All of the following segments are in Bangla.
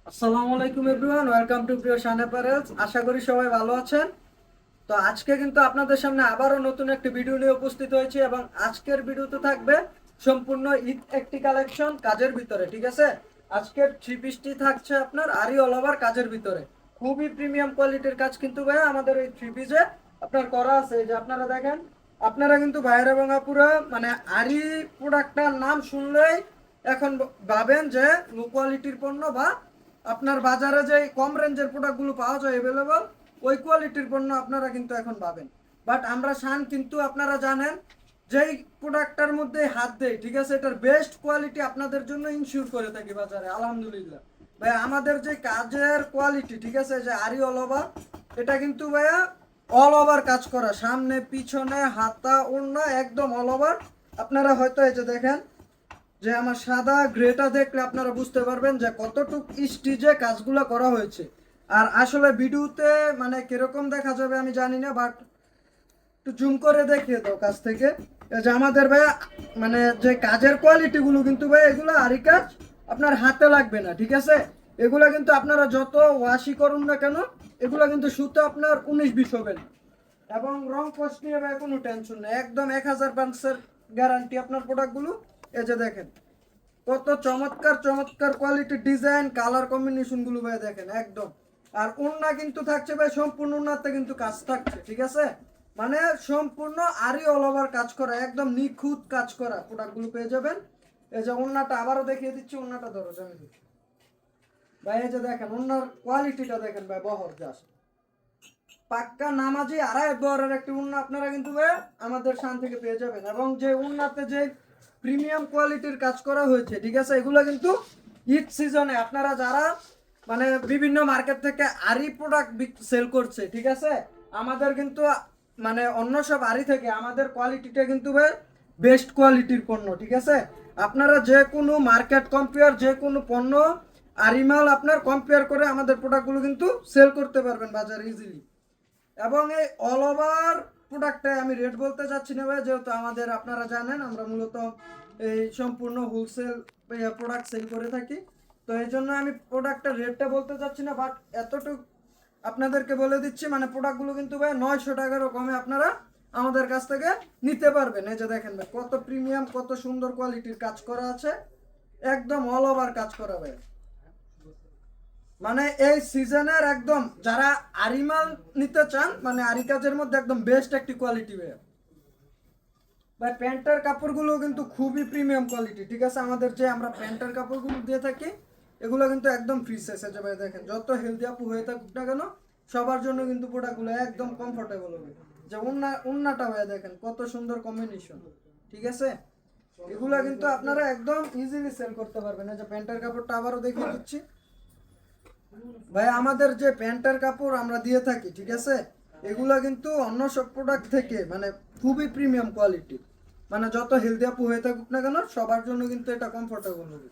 আসসালামু আলাইকুম এভরিওয়ান, ওয়েলকাম টু প্রিয় শান অ্যাপারেলস। আশা করি সবাই ভালো আছেন। তো আজকে কিন্তু আপনাদের সামনে আবারও নতুন একটি ভিডিও নিয়ে উপস্থিত হয়েছি এবং আজকের ভিডিওতে থাকবে সম্পূর্ণ ঈদ একটি কালেকশন কাজের ভিতরে। ঠিক আছে, আজকের থ্রি পিসটি থাকছে আপনার আরি অল ওভার কাজের ভিতরে। খুবই প্রিমিয়াম কোয়ালিটির কাজ কিন্তু ভাই আমাদের এই থ্রি পিসে আপনার করা আছে। এই যে আপনারা দেখেন, আপনারা কিন্তু ভাইয়ের এবং আপুরা মানে আরি প্রোডাক্টটার নাম শুনলেই এখন ভাবেন যে লো কোয়ালিটির পণ্য বা আপনার বাজারে যে কম রেঞ্জের প্রোডাক্টগুলো পাওয়া যায় অ্যাভেলেবল, ওই কোয়ালিটির পণ্য আপনারা কিন্তু এখন পাবেন। বাট আমরা শান কিন্তু আপনারা জানেন যেই প্রোডাক্টটার মধ্যে হাত দেয়, ঠিক আছে, এটার বেস্ট কোয়ালিটি আপনাদের জন্য ইনশিওর করে থাকি বাজারে আলহামদুলিল্লাহ। ভাই আমাদের যে কাজের কোয়ালিটি, ঠিক আছে, যে আরি অল ওভার, এটা কিন্তু ভাইয়া অল ওভার কাজ করা, সামনে পিছনে হাতা ওড়না একদম অল ওভার। আপনারা হয়তো এই যে দেখেন যে আমার সাদা গ্রেটা দেখলে আপনারা বুঝতে পারবেন যে কতটুক স্টিজে কাজগুলো করা হয়েছে। আর আসলে ভিডিওতে মানে কিরকম দেখা যাবে আমি জানি না, বাট একটু জুম করে দেখিয়ে দাও কাছ থেকে। এই যে আমাদের ভাই মানে যে কাজের কোয়ালিটিগুলো কিন্তু ভাই এগুলো আরি কাজ আপনার হাতে লাগবে না, ঠিক আছে। এগুলো কিন্তু আপনারা যত ওয়াশি করুন না কেন, এগুলো কিন্তু সুতো আপনার 19-20 হবে না। এবং রং কস্ট নিয়ে ভাই কোনো টেনশন নেই, একদম 1000% গ্যারান্টি আপনার প্রোডাক্টগুলো। এই যে দেখেন কত চমৎকার চমৎকার কোয়ালিটি, ডিজাইন, কালার কম্বিনেশন গুলো ভাই দেখেন একদম। আর ওড়না কিন্তু থাকছে ভাই সম্পূর্ণ, ওড়নাতে কিন্তু কাজ থাকছে, ঠিক আছে। মানে সম্পূর্ণ আরি অল ওভার কাজ করা, একদম নিখুঁত কাজ করা প্রোডাক্ট গুলো পেয়ে যাবেন। এই যে ওড়নাটা আবারও দেখিয়ে দিচ্ছি, ওড়নাটা ধরো আমি ভাই। এই যে দেখেন ওড়নার কোয়ালিটিটা দেখেন ভাই, বহর জাস্ট পাক্কা নামাজি আড়াই বহরের একটি উন্না আপনারা কিন্তু ভাই আমাদের শান থেকে পেয়ে যাবেন। এবং যে উন্নাতে যে প্রিমিয়াম কোয়ালিটির কাজ করা হয়েছে, ঠিক আছে, এগুলো কিন্তু ঈদ সিজনে আপনারা যারা মানে বিভিন্ন মার্কেট থেকে আরি প্রোডাক্ট সেল করছে, ঠিক আছে, আমাদের কিন্তু মানে অন্য সব আরি থেকে আমাদের কোয়ালিটিটা কিন্তু ভাই বেস্ট কোয়ালিটির পণ্য, ঠিক আছে। আপনারা যে কোনো মার্কেট কম্পেয়ার, যে কোনো পণ্য আরিমাল আপনার কম্পেয়ার করে আমাদের প্রোডাক্টগুলো কিন্তু সেল করতে পারবেন বাজারে ইজিলি। এবং এই অল ওভার প্রোডাক্টে আমি রেট বলতে চাচ্ছি না ভাই, যেহেতু আমাদের আপনারা জানেন আমরা মূলত এই সম্পূর্ণ হোলসেল প্রোডাক্ট সেল করে থাকি। তো এই জন্য আমি প্রোডাক্টের রেটটা বলতে চাচ্ছি না, বাট এতটুকু আপনাদেরকে বলে দিচ্ছি মানে প্রোডাক্টগুলো কিন্তু ভাই 900 টাকারও কমে আপনারা আমাদের কাছ থেকে নিতে পারবেন। এই যে দেখেন ভাই কত প্রিমিয়াম, কত সুন্দর কোয়ালিটির কাজ করা আছে, একদম অল ওভার কাজ করা ভাই। মানে এই সিজনের একদম যারা আরিমাল নিতে চান, মানে আরি কাজের মধ্যে একদম বেস্ট একটি কোয়ালিটি ভাই। ভাই প্যান্টের কাপড়গুলো কিন্তু খুবই প্রিমিয়াম কোয়ালিটি, ঠিক আছে। আমাদের যে আমরা প্যান্টের কাপড়গুলো দিয়ে থাকি এগুলো কিন্তু একদম ফ্রি সাইজ আছে ভাই। দেখেন যত হেলদি আপু হয়ে থাকুক না কেন, সবার জন্য কিন্তু প্রোডাক্টগুলো একদম কমফোর্টেবল হবে। যে উন্নাটা ভাই দেখেন কত সুন্দর কম্বিনেশন, ঠিক আছে। এগুলা কিন্তু আপনারা একদম ইজিলি সেল করতে পারবেন। এই যে প্যান্টের কাপড়টা আবারও দেখিয়ে দিচ্ছি ভাই, আমাদের যে প্যান্টের কাপড় আমরা দিয়ে থাকি, ঠিক আছে, এগুলা কিন্তু অন্য সব প্রোডাক্ট থেকে মানে খুবই প্রিমিয়াম কোয়ালিটি। মানে যত হেলদি আপু হয়ে থাকুক না কেন, সবার জন্য কিন্তু এটা কমফোর্টেবল হবে।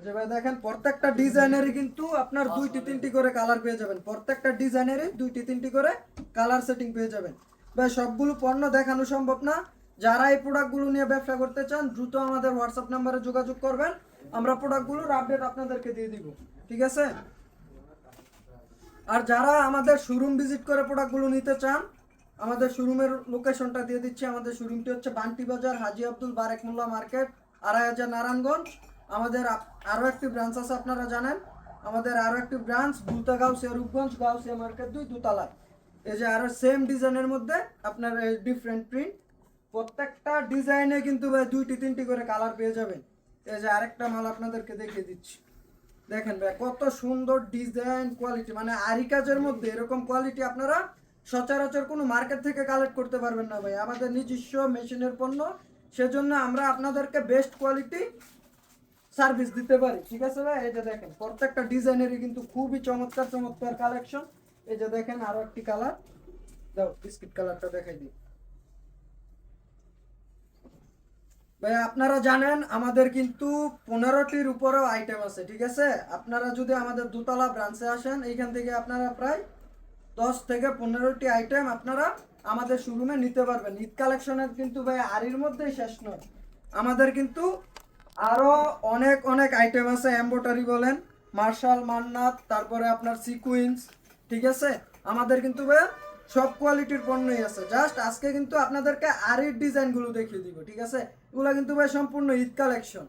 যে ভাই দেখেন প্রত্যেকটা ডিজাইনেরই কিন্তু আপনার 2-3টি করে কালার পেয়ে যাবেন, প্রত্যেকটা ডিজাইনেরই 2-3টি করে কালার সেটিং পেয়ে যাবেন। ভাই সবগুলো পণ্য দেখানো সম্ভব না, যারা এই প্রোডাক্টগুলো নিয়ে ব্যবসা করতে চান দ্রুত আমাদের হোয়াটসঅ্যাপ নাম্বারে যোগাযোগ করবেন, আমরা প্রোডাক্টগুলোর আপডেট আপনাদেরকে দিয়ে দিব, ঠিক আছে। আর যারা আমাদের শোরুম ভিজিট করে প্রোডাক্টগুলো নিতে চান, আমাদের শোরুমের লোকেশনটা দিয়ে দিচ্ছি। আমাদের শোরুমটি হচ্ছে বান্টি বাজার, হাজি আব্দুল বারেক মোল্লা মার্কেট, 2500 নারায়ণগঞ্জ। আমাদের আরও একটি ব্রাঞ্চ আছে আপনারা জানেন, আমাদের আরও একটি ব্রাঞ্চ দুলতা গাউসিয়া রূপগঞ্জ, গাউসিয়া মার্কেট 2 দোতলায়। এই যে আরও সেম ডিজাইনের মধ্যে আপনার ডিফারেন্ট প্রিন্ট, প্রত্যেকটা ডিজাইনে কিন্তু ভাই 2-3টি করে কালার পেয়ে যাবেন। এই যে আরেকটা মাল আপনাদেরকে দেখিয়ে দিচ্ছি, দেখেন ভাই কত সুন্দর ডিজাইন কোয়ালিটি, মানে আরি কাজের মধ্যে এরকম কোয়ালিটি আপনারা সচরাচর কোনো মার্কেট থেকে কালেক্ট করতে পারবেন না ভাই, আমাদের নিজস্ব মেশিনের পণ্য, সেজন্য আমরা আপনাদেরকে বেস্ট কোয়ালিটি সার্ভিস দিতে পারি, ঠিক আছে ভাই। এই যে দেখেন প্রত্যেকটা ডিজাইনেরই কিন্তু খুবই চমৎকার চমৎকার কালেকশন। এই যে দেখেন আরো একটি কালার, দাও বিস্কিট কালারটা দেখাই দিই ভাই। আপনারা জানেন আমাদের কিন্তু 15টির উপরেও আইটেম আছে, ঠিক আছে। আপনারা যদি আমাদের দোতলা ব্রাঞ্চে আসেন, এইখান থেকে আপনারা প্রায় 10 থেকে 15টি আইটেম আপনারা আমাদের শোরুমে নিতে পারবেন। ঈদ কালেকশনের কিন্তু ভাই আরির মধ্যেই শেষ নয়, আমাদের কিন্তু আরো অনেক অনেক আইটেম আছে, এমব্রয়ডারি বলেন, মার্শাল, মান্নাত, তারপরে আপনার সিকুয়েন্স, ঠিক আছে। আমাদের কিন্তু ভাই সব কোয়ালিটির পণ্যই আছে। জাস্ট আজকে কিন্তু আপনাদেরকে আরির ডিজাইনগুলো দেখিয়ে দিব, ঠিক আছে। এগুলো কিন্তু ভাই সম্পূর্ণ ঈদ কালেকশন,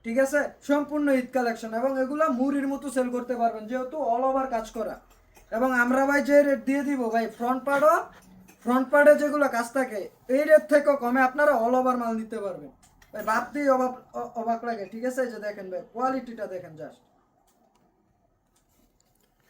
ঠিক আছে, সম্পূর্ণ ঈদ কালেকশন। এবং এগুলো মুড়ির মতো সেল করতে পারবেন, যেহেতু অল ওভার কাজ করা। এবং আমরা ভাই যে রেট দিয়ে দিব ভাই, ফ্রন্ট পার্টে যেগুলো কাজ থাকে এই রেট থেকেও কমে আপনারা অল ওভার মাল নিতে পারবেন ভাই। ভাবতেই অবাক লাগে, ঠিক আছে। এই যে দেখেন ভাই, কোয়ালিটিটা দেখেন জাস্ট।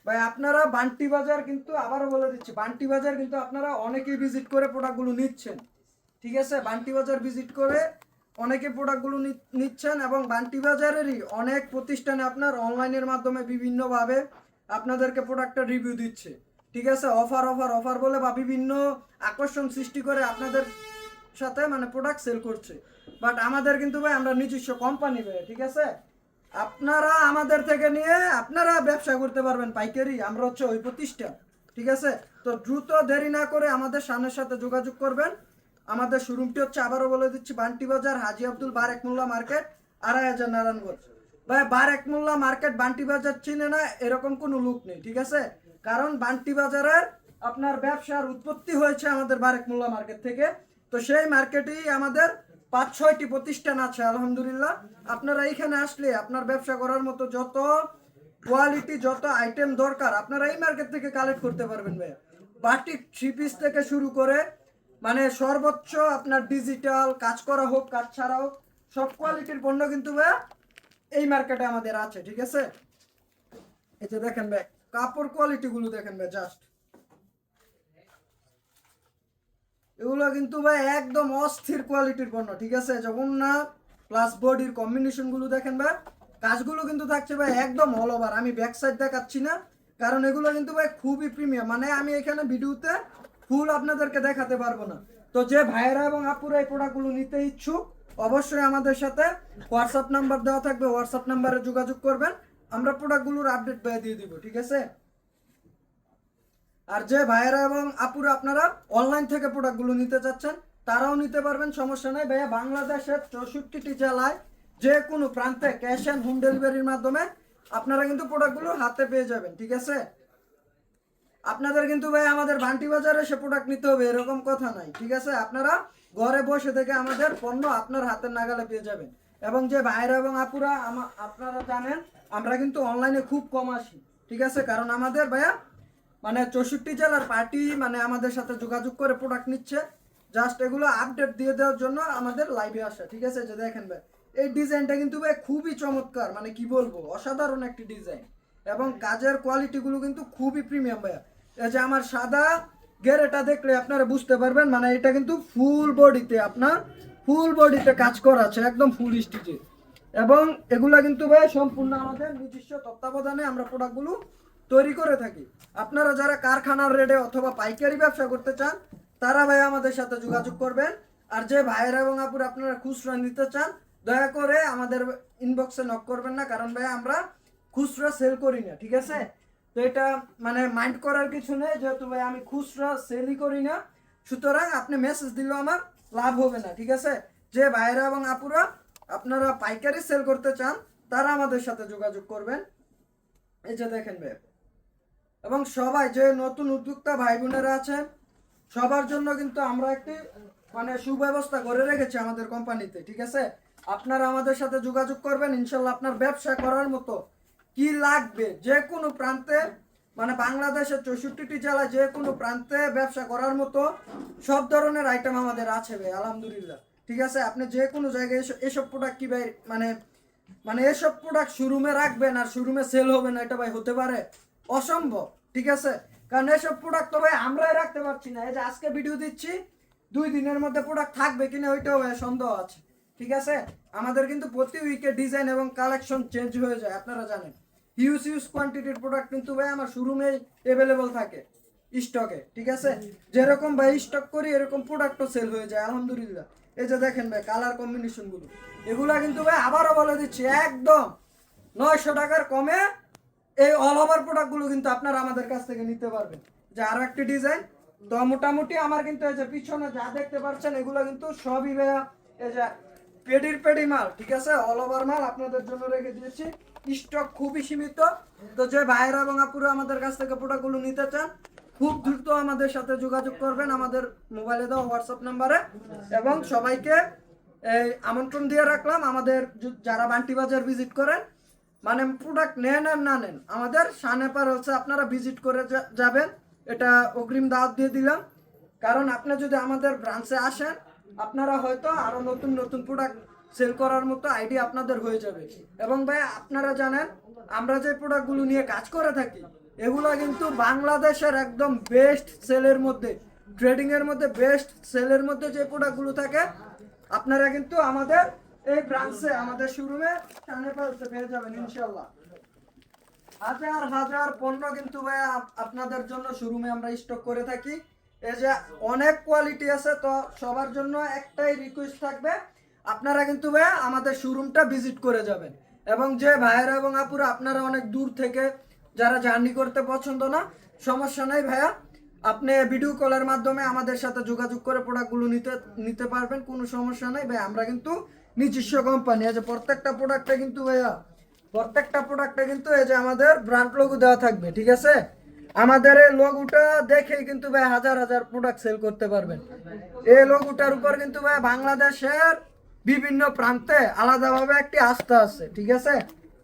ভাই আপনারা বান্টি বাজার কিন্তু, আবারও বলে দিচ্ছি, বান্টি বাজার কিন্তু আপনারা অনেকেই ভিজিট করে প্রোডাক্টগুলো নিচ্ছেন, ঠিক আছে। বান্টি বাজার ভিজিট করে অনেকে প্রোডাক্টগুলো নিচ্ছেন। এবং বান্টি বাজারেরই অনেক প্রতিষ্ঠানে আপনার অনলাইনের মাধ্যমে বিভিন্নভাবে আপনাদেরকে প্রোডাক্টের রিভিউ দিচ্ছে, ঠিক আছে। অফার অফার অফার বলে বা বিভিন্ন আকর্ষণ সৃষ্টি করে আপনাদের সাথে মানে প্রোডাক্ট সেল করছে। বাট আমাদের কিন্তু ভাই আমরা নিজস্ব কোম্পানি ভাই, ঠিক আছে। আপনারা আমাদের থেকে নিয়ে আপনারা ব্যবসা করতে পারবেন পাইকারি, আমরা হচ্ছে ওই প্রতিষ্ঠান, ঠিক আছে। তো দ্রুত দেরি না করে আমাদের সামনের সাথে যোগাযোগ করবেন। আমাদের শোরুমটি হচ্ছে, আবারও বলে দিচ্ছি, বান্টি বাজার, হাজি আব্দুল বারেক মোল্লা মার্কেট, 2,500 নারায়ণগঞ্জ। ভাই বারেক মোল্লা মার্কেট বান্টি বাজার চিনে না এরকম কোনো লোক নেই, ঠিক আছে। কারণ বান্টি বাজারের আপনার ব্যবসার উৎপত্তি হয়েছে আমাদের বারেক মোল্লা মার্কেট থেকে। তো সেই মার্কেটেই আমাদের 5-6টি প্রতিষ্ঠান আছে আলহামদুলিল্লাহ। আপনারা এইখানে আসলে আপনার ব্যবসা করার মতো যত কোয়ালিটি, যত আইটেম দরকার আপনারা এই মার্কেট থেকে কালেক্ট করতে পারবেন ভাই। বাটিক 3 পিস থেকে শুরু করে মানে সর্বোচ্চ আপনার ডিজিটাল কাজ করা হোক, কাজ ছাড়া হোক, সব কোয়ালিটির পণ্য কিন্তু ভাই এই মার্কেটে আমাদের আছে, ঠিক আছে। এই যে দেখেন ভাই, কাপড় কোয়ালিটি গুলো দেখেন ভাই জাস্ট। এগুলো কিন্তু ভাই একদম অস্থির কোয়ালিটির পণ্য, ঠিক আছে। যখন না প্লাস বডির কম্বিনেশন গুলো দেখেন ভাই, কাজগুলো কিন্তু থাকছে ভাই একদম অল ওভার। আমি ব্যাক সাইড দেখাচ্ছি না, কারণ এগুলো কিন্তু ভাই খুবই প্রিমিয়াম, মানে আমি এখানে ভিডিওতে ফুল আপনাদেরকে দেখাতে পারবো না। তো যে ভাইয়েরা এবং আপুরা এই প্রোডাক্টগুলো নিতে ইচ্ছুক, অবশ্যই আমাদের সাথে হোয়াটসঅ্যাপ নাম্বার দেওয়া থাকবে, হোয়াটসঅ্যাপ নাম্বারে যোগাযোগ করবেন, আমরা প্রোডাক্টগুলোর আপডেট ভাই দিয়ে দিব, ঠিক আছে। আর যে ভাইয়েরা এবং আপুরা আপনারা অনলাইন থেকে প্রোডাক্টগুলো নিতে চাচ্ছেন, তারাও নিতে পারবেন, সমস্যা নাই ভাইয়া। বাংলাদেশের 64টি জেলায় যে কোনো প্রান্তে ক্যাশ অ্যান্ড হোম ডেলিভারির মাধ্যমে আপনারা কিন্তু প্রোডাক্টগুলো হাতে পেয়ে যাবেন, ঠিক আছে। আপনাদের কিন্তু ভাই আমাদের বান্টি বাজারে এসে প্রোডাক্ট নিতে হবে এরকম কথা নাই, ঠিক আছে। আপনারা ঘরে বসে থেকে আমাদের পণ্য আপনার হাতের নাগালে পেয়ে যাবেন। এবং যে ভাইয়েরা এবং আপুরা আপনারা জানেন আমরা কিন্তু অনলাইনে খুব কম আসি, ঠিক আছে। কারণ আমাদের ভাইয়া মানে 64 জেলার পার্টি মানে আমাদের সাথে যোগাযোগ করে প্রোডাক্ট নিচ্ছে, জাস্ট এগুলো আপডেট দিয়ে দেওয়ার জন্য আমাদের লাইভে আসা, ঠিক আছে। যে দেখেন ভাই, এই ডিজাইনটা কিন্তু ভাই খুবই চমৎকার, মানে কি বলবো, অসাধারণ একটি ডিজাইন। এবং কাজের কোয়ালিটিগুলো কিন্তু খুবই প্রিমিয়াম ভাইয়া। এই যে আমার সাদা গেরেটা দেখলে আপনারা বুঝতে পারবেন, মানে এটা কিন্তু ফুল বডিতে কাজ করা আছে, একদম ফুল স্টিচে। এবং এগুলা কিন্তু ভাই সম্পূর্ণ আমাদের নিজস্ব তত্ত্বাবধানে আমরা প্রোডাক্টগুলো তৈরি করে থাকি। আপনারা যারা কারখানার রেটে অথবা পাইকারি ব্যবসা করতে চান, তারা ভাই আমাদের সাথে যোগাযোগ করবেন। আর যে ভাইয়েরা এবং আপুরা আপনারা খুচরা নিতে চান, দয়া করে আমাদের ইনবক্সে নক করবেন না, কারণ ভাই আমরা খুচরা সেল করি না, ঠিক আছে। তো এটা মানে মাইন্ড করার কিছু নেই, যেহেতু ভাই আমি খুচরা সেলই করি না, সুতরাং আপনি মেসেজ দিলেও আমার লাভ হবে না, ঠিক আছে। যে ভাইয়েরা এবং আপুরা আপনারা পাইকারি সেল করতে চান, তারা আমাদের সাথে যোগাযোগ করবেন। এই যে দেখেন ভাই, এবং সবাই যে নতুন উদ্যোক্তা ভাই বোনেরা আছেন, সবার জন্য কিন্তু আমরা একটি মানে সুব্যবস্থা করে রেখেছি আমাদের কোম্পানিতে, ঠিক আছে। আপনারা আমাদের সাথে যোগাযোগ করবেন, ইনশাল্লাহ আপনার ব্যবসা করার মতো কি লাগবে যে কোনো প্রান্তে, মানে বাংলাদেশের 64টি জেলায় যে কোনো প্রান্তে ব্যবসা করার মতো সব ধরনের আইটেম আমাদের আছে ভাই আলহামদুলিল্লাহ, ঠিক আছে। আপনি যে কোনো জায়গায় এসব প্রোডাক্ট কি ভাই মানে মানে এসব প্রোডাক্ট শোরুমে রাখবেন আর শোরুমে সেল হবে না, এটা ভাই হতে পারে? অসম্ভব, ঠিক আছে। কারণ এসব প্রোডাক্ট তো ভাই আমরাই রাখতে পারছি না। এই যে আজকে ভিডিও দিচ্ছি, 2 দিনের মধ্যে প্রোডাক্ট থাকবে কিনা ওইটাও ভাই সন্দেহ আছে, ঠিক আছে। আমাদের কিন্তু প্রতি উইকে ডিজাইন এবং কালেকশন চেঞ্জ হয়ে যায়, আপনারা জানেন। হিউজ কোয়ান্টিটির প্রোডাক্ট কিন্তু ভাই আমার শোরুমেই অ্যাভেলেবল থাকে স্টকে, ঠিক আছে। যেরকম ভাই স্টক করি এরকম প্রোডাক্টও সেল হয়ে যায় আলহামদুলিল্লাহ। এই যে দেখেন ভাই কালার কম্বিনেশন গুলো, এগুলা কিন্তু ভাই আবারও বলে দিচ্ছি একদম 900 টাকার কমে এই অল ওভার প্রোডাক্টগুলো কিন্তু আপনারা আমাদের কাছ থেকে নিতে পারবেন। যে আরো একটি ডিজাইন, তো মোটামুটি আমার কিন্তু এই যে পিছনে যা দেখতে পাচ্ছেন এগুলো কিন্তু সবই ভাইয়া এই যে পেডি মাল, ঠিক আছে, অল ওভার মাল আপনাদের জন্য রেখে দিয়েছি। স্টক খুবই সীমিত। তো যে ভাইয়েরা এবং আপুরা আমাদের কাছ থেকে প্রোডাক্টগুলো নিতে চান, খুব দ্রুত আমাদের সাথে যোগাযোগ করবেন আমাদের মোবাইলে দেওয়া হোয়াটসঅ্যাপ নাম্বারে। এবং সবাইকে এই আমন্ত্রণ দিয়ে রাখলাম, আমাদের যারা বান্টি বাজার ভিজিট করেন, মানে প্রোডাক্ট নেন আর না নেন, আমাদের শানেপার হচ্ছে আপনারা ভিজিট করে যাবেন, এটা অগ্রিম দাওয়াত দিয়ে দিলাম। কারণ আপনি যদি আমাদের ব্রাঞ্চে আসেন, আপনারা হয়তো আরো নতুন নতুন প্রোডাক্ট সেল করার মতো আইডিয়া আপনাদের হয়ে যাবে। এবং ভাই আপনারা জানেন আমরা যে প্রোডাক্টগুলো নিয়ে কাজ করে থাকি, এগুলো কিন্তু বাংলাদেশের একদম বেস্ট সেলের মধ্যে, ট্রেডিং এর মধ্যে বেস্ট সেলের মধ্যে যে প্রোডাক্টগুলো থাকে, আপনারা কিন্তু আমাদের এই ব্রাঞ্চে, আমাদের শোরুমে শানেপালসে পেয়ে যাবেন ইনশাআল্লাহ। হাজার হাজার পণ্য কিন্তু ভাই আপনাদের জন্য শোরুমে আমরা স্টক করে থাকি। এই যে অনেক কোয়ালিটি আছে, তো সবার জন্য একটাই রিকোয়েস্ট থাকবে, আপনারা কিন্তু ভাই আমাদের শোরুমটা ভিজিট করে যাবেন। এবং যে ভাইয়েরা এবং আপুরা আপনারা অনেক দূর থেকে যারা জার্নি করতে পছন্দ না, সমস্যা নাই ভাইয়া, আপনি ভিডিও কলের মাধ্যমে আমাদের সাথে যোগাযোগ করে প্রোডাক্টগুলো নিতে পারবেন, কোনো সমস্যা নাই ভাই। আমরা কিন্তু নিজস্ব কোম্পানি, এই যে প্রত্যেকটা প্রোডাক্টে কিন্তু ভাইয়া, প্রত্যেকটা প্রোডাক্টে কিন্তু এই যে আমাদের ব্র্যান্ড লোগো দেওয়া থাকবে, ঠিক আছে। আমাদের এই লোগোটা দেখেই কিন্তু ভাই হাজার হাজার প্রোডাক্ট সেল করতে পারবেন। এই লোগোটার উপর কিন্তু ভাই বাংলাদেশের বিভিন্ন প্রান্তে আলাদাভাবে একটি আস্থা আছে, ঠিক আছে।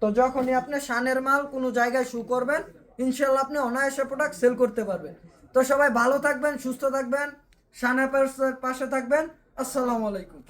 তো যখনই আপনি শানের মাল কোনো জায়গায় শু করবেন, ইনশাল্লাহ আপনি অনায়াসে প্রোডাক্ট সেল করতে পারবেন। তো সবাই ভালো থাকবেন, সুস্থ থাকবেন, শানের পাশে থাকবেন। আসসালামু আলাইকুম।